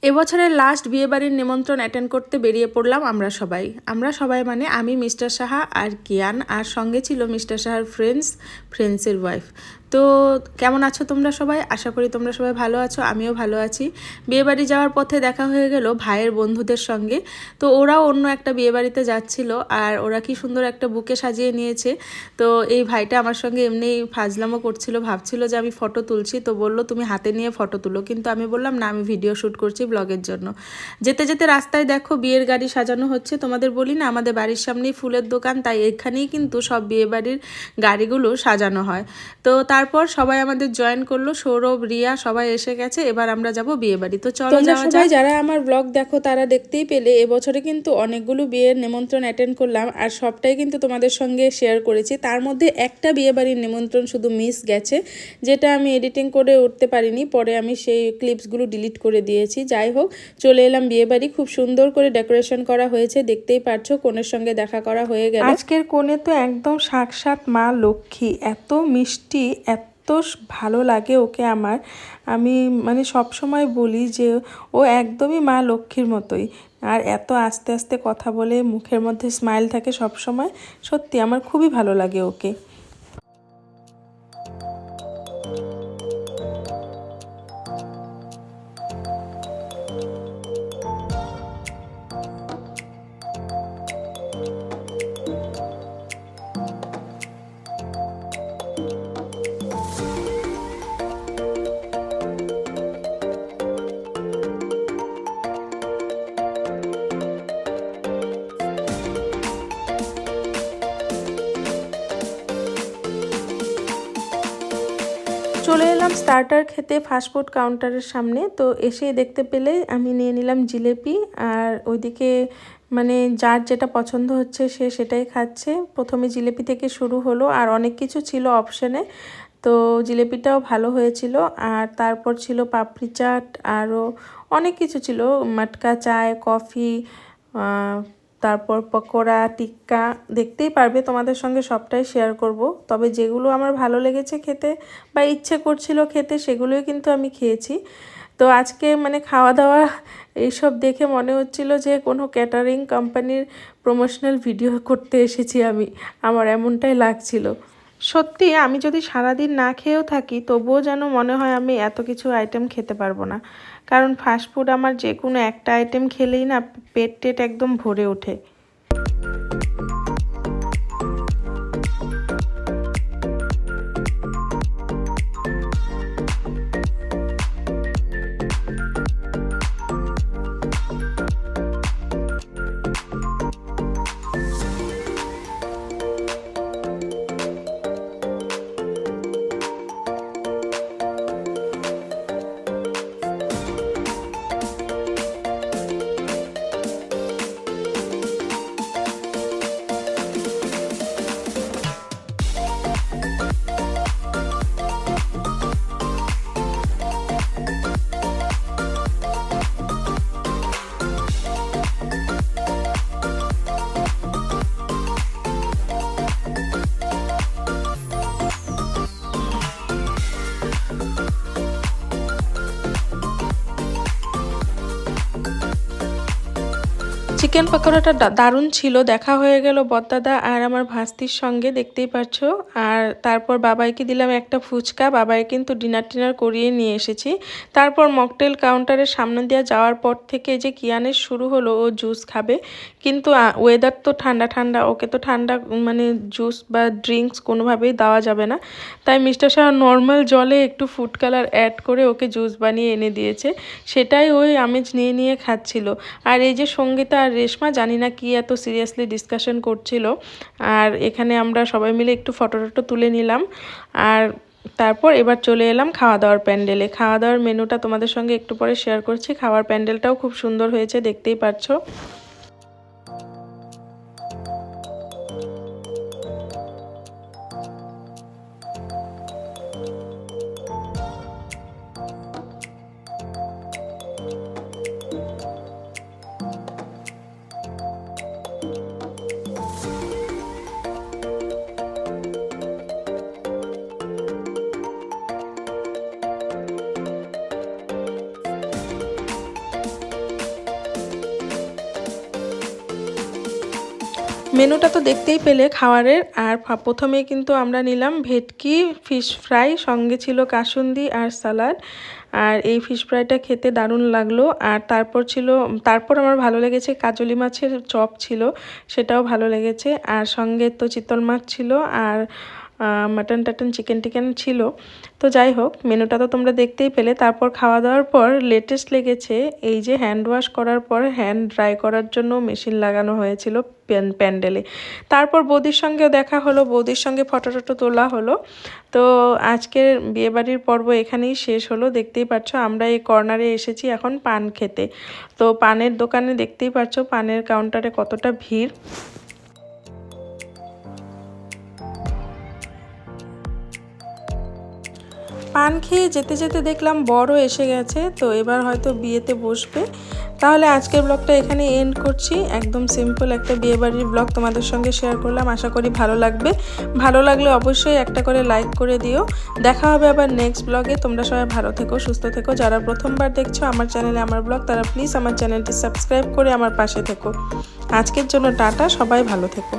এবছরের লাস্ট বিয়েবাড়ির নিমন্ত্রণ অ্যাটেন্ড করতে বেরিয়ে পড়লাম আমরা সবাই মানে আমি, মিস্টার সাহা আর কিয়ান, আর সঙ্গে ছিল মিস্টার সাহার ফ্রেন্ডসের ওয়াইফ। তো কেমন আছো তোমরা সবাই? আশা করি তোমরা সবাই ভালো আছো, আমিও ভালো আছি। বিয়েবাড়ি যাওয়ার পথে দেখা হয়ে গেল ভাইয়ের বন্ধুদের সঙ্গে। তো ওরাও অন্য একটা বিয়েবাড়িতে যাচ্ছিল, আর ওরা কি সুন্দর একটা বুকে সাজিয়ে নিয়েছে। তো এই ভাইটা আমার সঙ্গে এমনি ফাজলামো করছিল, ভাবছিল যে আমি ফটো তুলছি, তো বলল তুমি হাতে নিয়ে ফটো তুলো, কিন্তু আমি বললাম না, আমি ভিডিও শ্যুট করছি ব্লগের জন্য। যেতে যেতে রাস্তায় দেখো বিয়ের গাড়ি সাজানো হচ্ছে। তোমাদের বলি না, আমাদের বাড়ির সামনেই ফুলের দোকান, তাই এখানেই কিন্তু সব বিয়েবাড়ির গাড়িগুলো সাজানো হয়। তো তারপর সবাই আমাদের জয়েন করলো, সৌরভ, রিয়া সবাই এসে গেছে। এবার আমরা যাব বিয়েবাড়ি। তো চলো যাওয়া যাক। যারা আমার ব্লগ দেখো তারা দেখতেই পেলে এবছরে কিন্তু অনেকগুলো বিয়ের নিমন্ত্রণ অ্যাটেন্ড করলাম, আর সবটাই কিন্তু তোমাদের সঙ্গে শেয়ার করেছি। তার মধ্যে একটা বিয়েবাড়ির নিমন্ত্রণ শুধু মিস গেছে, যেটা আমি এডিটিং করে উঠতে পারিনি, পরে আমি সেই ক্লিপসগুলো ডিলিট করে দিয়েছি। যাই হোক, চলে এলাম বিয়েবাড়ি। খুব সুন্দর করে ডেকোরেশন করা হয়েছে, দেখতেই পারছো। কনের সঙ্গে দেখা করা হয়ে গেল। আজকের কনে তো একদম সাক্ষাৎ মা লক্ষ্মী, এত মিষ্টি, এত ভালো লাগে ওকে আমার। আমি মানে সব সময় বলি যে ও একদমই মা লক্ষ্মীর মতোই, আর এত আস্তে আস্তে কথা বলে, মুখের মধ্যে স্মাইল থাকে সব সময়। সত্যি আমার খুবই ভালো লাগে ওকে। চলে এলাম স্টার্টার খেতে ফাস্টফুড কাউন্টারের সামনে। তো এসে দেখতে পেলে আমি নিয়ে নিলাম জিলেপি, আর ওইদিকে মানে যার যেটা পছন্দ হচ্ছে সে সেটাই খাচ্ছে। প্রথমে জিলেপি থেকে শুরু হলো, আর অনেক কিছু ছিল অপশানে। তো জিলেপিটাও ভালো হয়েছিল, আর তারপর ছিল পাপড়ি চাট, আরও অনেক কিছু ছিল, মাটকা চায়, কফি, তারপর পকোড়া, টিক্কা। দেখতেই পারবে, তোমাদের সঙ্গে সবটাই শেয়ার করব। তবে যেগুলো আমার ভালো লেগেছে খেতে বা ইচ্ছে করছিল খেতে, সেগুলোই কিন্তু আমি খেয়েছি। তো আজকে মানে খাওয়া দাওয়া এইসব দেখে মনে হচ্ছিল যে কোনো ক্যাটারিং কোম্পানির প্রমোশনাল ভিডিও করতে এসেছি আমি, আমার এমনটাই লাগছিল। সত্যি আমি যদি সারাদিন না খেয়েও থাকি, তবুও যেন মনে হয় আমি এত কিছু আইটেম খেতে পারবো না। কারণ ফাস্টফুড আমার যে কোনো একটা আইটেম খেলেই না পেট টেট একদম ভরে ওঠে। চিকেন পকোড়াটা দারুণ ছিল। দেখা হয়ে গেল বড়দাদা আর আমার ভাস্তির সঙ্গে, দেখতেই পাচ্ছো। আর তারপর বাবাইকে দিলাম একটা ফুচকা। বাবাই কিন্তু ডিনার করিয়ে নিয়ে এসেছি। তারপর মকটেল কাউন্টারের সামনে দিয়ে যাওয়ার পর থেকে যে কিয়ানের শুরু হলো, ও জুস খাবে, কিন্তু ওয়েদার তো ঠান্ডা ঠান্ডা, ওকে তো ঠান্ডা মানে জুস বা ড্রিঙ্কস কোনোভাবেই দেওয়া যাবে না। তাই মিস্টার শাহ নর্মাল জলে একটু ফুড কালার অ্যাড করে ওকে জুস বানিয়ে এনে দিয়েছে, সেটাই ওই আমেজ নিয়ে নিয়ে খাচ্ছিল। আর এই যে সঙ্গীতা আর রেশমা, জানি না কি এত সিরিয়াসলি ডিসকাশন করছিল। আর এখানে আমরা সবাই মিলে একটু ফটো তুলে নিলাম। আর তারপর এবার চলে এলাম খাওয়া দাওয়ার প্যান্ডেলে। খাওয়া দাওয়ার মেনুটা তোমাদের সঙ্গে একটু পরে শেয়ার করছি। খাওয়ার প্যান্ডেলটাও খুব সুন্দর হয়েছে, দেখতেই পাচ্ছো। মেনুটা তো দেখতেই পেলে খাওয়ারের। আর প্রথমেই কিন্তু আমরা নিলাম ভেটকি ফিশ ফ্রাই, সঙ্গে ছিল কাসুন্দি আর সালাড। আর এই ফিশ ফ্রাইটা খেতে দারুণ লাগলো। আর তারপর আমার ভালো লেগেছে কাজলি মাছের চপ ছিল, সেটাও ভালো লেগেছে। আর সঙ্গে তো চিতল মাছ ছিল, আর মাটন টাটন চিকেন টিকেন ছিল। তো যাই হোক, মেনুটা তো তোমরা দেখতেই পেলে। তারপর খাওয়া দাওয়ার পর লেটেস্ট লেগেছে এই যে হ্যান্ড ওয়াশ করার পর হ্যান্ড ড্রাই করার জন্য মেশিন লাগানো হয়েছিল প্যান্ডেলে। তারপর বৌদির সঙ্গেও দেখা হলো, বৌদির সঙ্গে ফটো টটো তোলা হলো। তো আজকের বিয়েবাড়ির পর্ব এখানেই শেষ হলো। দেখতেই পাচ্ছ আমরা এই কর্নারে এসেছি এখন পান খেতে। তো পানের দোকানে দেখতেই পাচ্ছ পানের কাউন্টারে কতটা ভিড়। পান খেয়ে যেতে যেতে দেখলাম বড় এসে গেছে, তো এবার হয়তো বিয়েতে বসবে। তাহলে আজকের ব্লগটা এখানে এন্ড করছি। একদম সিম্পল একটা বিয়েবাড়ির ব্লগ তোমাদের সঙ্গে শেয়ার করলাম, আশা করি ভালো লাগবে। ভালো লাগলে অবশ্যই একটা করে লাইক করে দিও। দেখা হবে আবার নেক্সট ব্লগে। তোমরা সবাই ভালো থেকো, সুস্থ থেকো। যারা প্রথমবার দেখছো আমার চ্যানেলে আমার ব্লগ, তারা প্লিজ আমার চ্যানেলটি সাবস্ক্রাইব করে আমার পাশে থেকো। আজকের জন্য টাটা, সবাই ভালো থেকো।